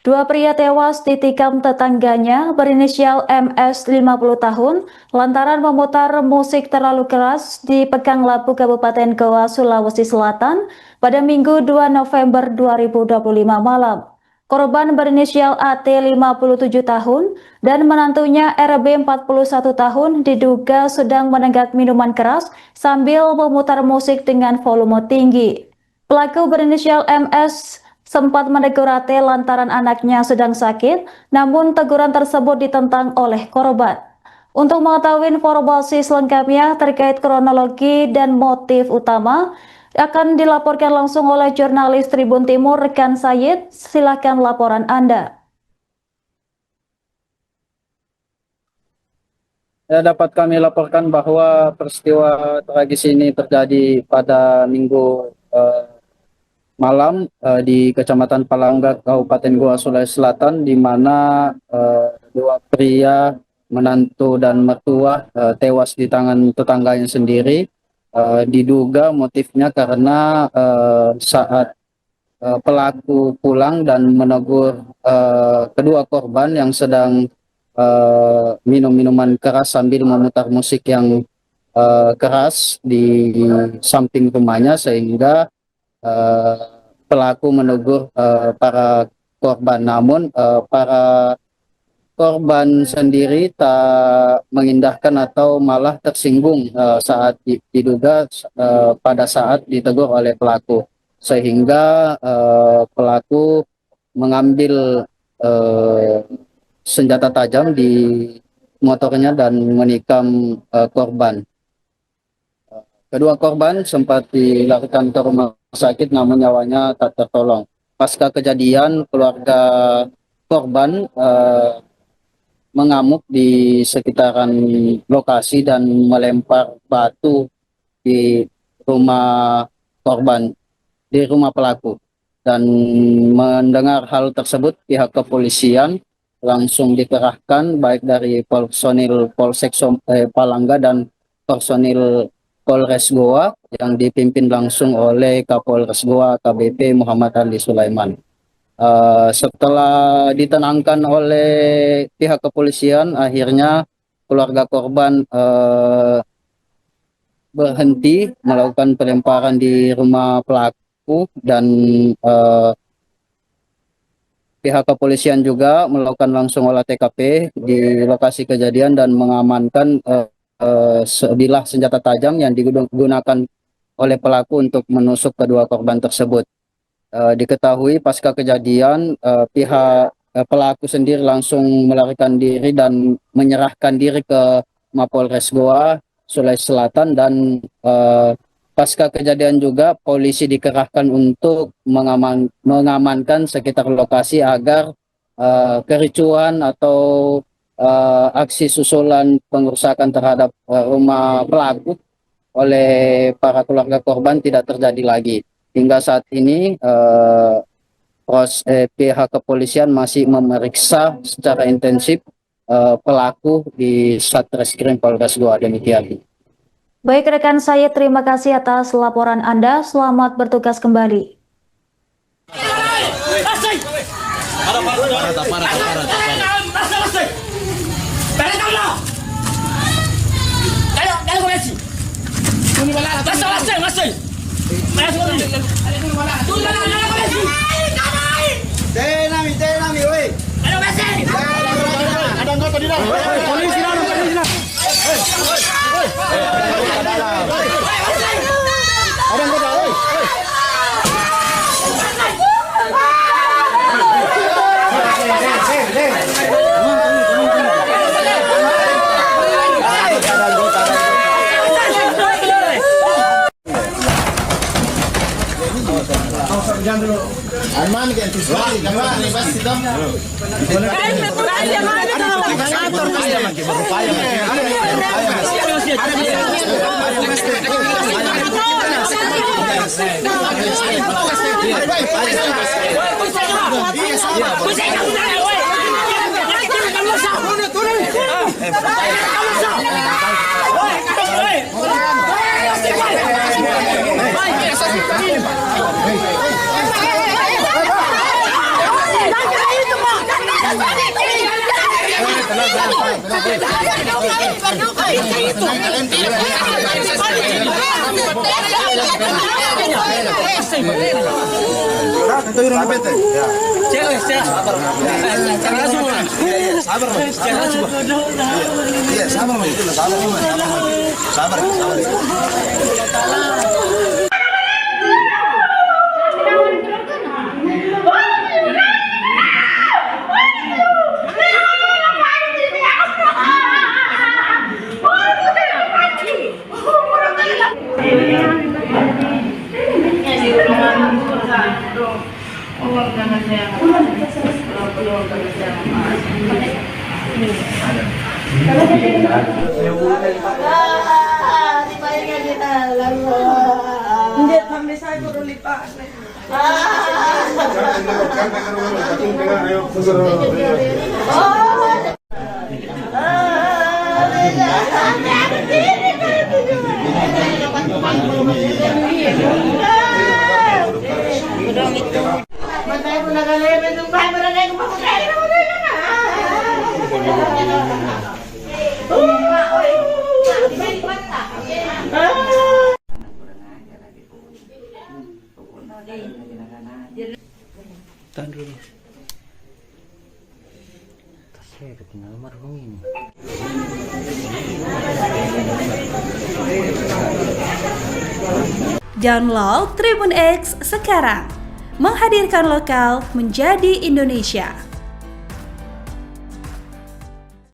Dua pria tewas ditikam tetangganya berinisial MS 50 tahun lantaran memutar musik terlalu keras di Pegang Labu Kabupaten Goa, Sulawesi Selatan pada Minggu 2 November 2025 malam. Korban berinisial AT 57 tahun dan menantunya RB 41 tahun diduga sedang menenggak minuman keras sambil memutar musik dengan volume tinggi. Pelaku berinisial MS sempat menegur AT lantaran anaknya sedang sakit, namun teguran tersebut ditentang oleh korban. Untuk mengetahui informasi selengkapnya terkait kronologi dan motif utama, akan dilaporkan langsung oleh jurnalis Tribun Timur rekan Sayid. Silakan laporan Anda. Dapat kami laporkan bahwa peristiwa tragis ini terjadi pada Minggu malam di Kecamatan Palangga, Kabupaten Goa, Sulawesi Selatan, di mana dua pria menantu dan mertua tewas di tangan tetangganya sendiri. Diduga motifnya karena saat pelaku pulang dan menegur kedua korban yang sedang minum minuman keras sambil memutar musik yang keras di samping rumahnya, sehingga pelaku menegur para korban. Namun para korban sendiri tak mengindahkan atau malah tersinggung saat diduga pada saat ditegur oleh pelaku, sehingga pelaku mengambil senjata tajam di motornya dan menikam korban. Kedua korban sempat dilarikan ke rumah sakit, namun nyawanya tak tertolong. Pasca kejadian, keluarga korban mengamuk di sekitaran lokasi dan melempar batu di rumah korban, di rumah pelaku. Dan mendengar hal tersebut, pihak kepolisian langsung dikerahkan baik dari personil Polsek Palangga dan personil Polres Goa yang dipimpin langsung oleh Kapolres Goa AKBP Muhammad Ali Sulaiman. Setelah ditenangkan oleh pihak kepolisian, akhirnya keluarga korban berhenti melakukan pelemparan di rumah pelaku, dan pihak kepolisian juga melakukan langsung olah TKP di lokasi kejadian dan mengamankan sebilah senjata tajam yang digunakan oleh pelaku untuk menusuk kedua korban tersebut. Diketahui pasca kejadian pihak pelaku sendiri langsung melarikan diri dan menyerahkan diri ke Mapolres Goa, Sulawesi Selatan, dan pasca kejadian juga polisi dikerahkan untuk mengamankan sekitar lokasi agar kericuhan atau aksi susulan pengerusakan terhadap rumah pelaku oleh para keluarga korban tidak terjadi lagi. Hingga saat ini pihak kepolisian masih memeriksa secara intensif pelaku di Satreskrim Polres Goa. Demikian. Baik rekan saya, terima kasih atas laporan Anda. Selamat bertugas kembali. Arman que tu suami, jangan ni bas itu. Tahan dulu. Tasnya ketinggalan marhum ini. Download Tribun X sekarang, menghadirkan lokal menjadi Indonesia.